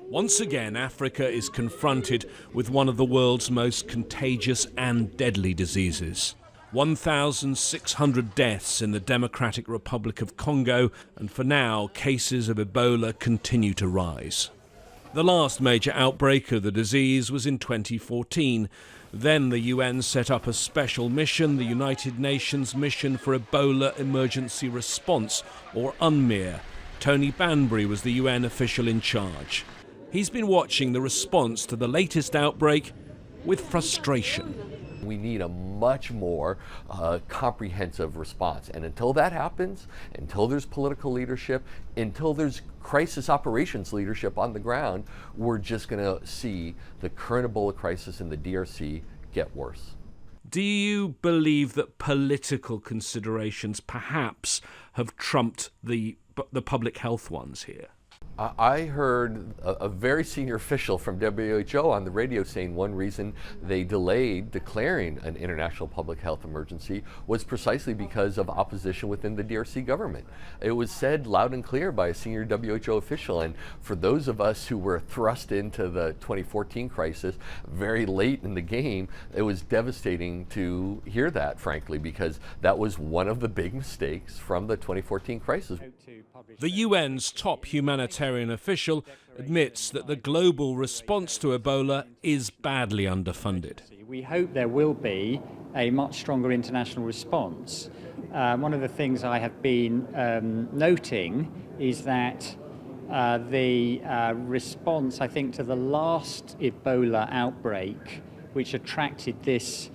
Once again, Africa is confronted with one of the world's most contagious and deadly diseases. 1,600 deaths in the Democratic Republic of Congo, and for now, cases of Ebola continue to rise. The last major outbreak of the disease was in 2014. Then the UN set up a special mission, the United Nations Mission for Ebola Emergency Response, or UNMEER. Tony BANBURY was the UN official in charge. He's been watching the response to the latest outbreak with frustration. We need a much more comprehensive response. And until that happens, until there's political leadership, until there's crisis operations leadership on the ground, we're just going to see the current Ebola crisis in the DRC get worse. Do you believe that political considerations perhaps have trumped the public health ones here? I heard a very senior official from WHO on the radio saying one reason they delayed declaring an international public health emergency was precisely because of opposition within the DRC government. It was said loud and clear by a senior WHO official, and for those of us who were thrust into the 2014 crisis very late in the game, it was devastating to hear that, frankly, because that was one of the big mistakes from the 2014 crisis. The UN's top humanitarian official admits that the global response to Ebola is badly underfunded. We hope there will be a much stronger international response. One of the things I have been noting is that the response, I think, to the last Ebola outbreak, which attracted this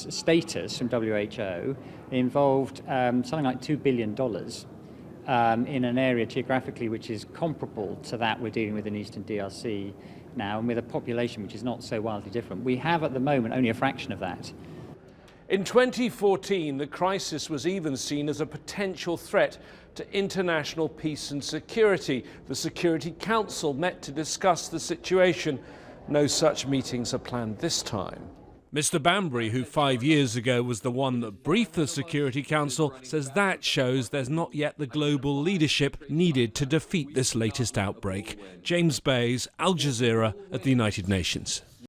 status from WHO, involved something like $2 billion. In an area geographically which is comparable to that we're dealing with in Eastern DRC now, and with a population which is not so wildly different. We have at the moment only a fraction of that. In 2014, the crisis was even seen as a potential threat to international peace and security. The Security Council met to discuss the situation. No such meetings are planned this time. Mr. BANBURY, who 5 years ago was the one that briefed the Security Council, says that shows there's not yet the global leadership needed to defeat this latest outbreak. James Bays, Al Jazeera at the United Nations.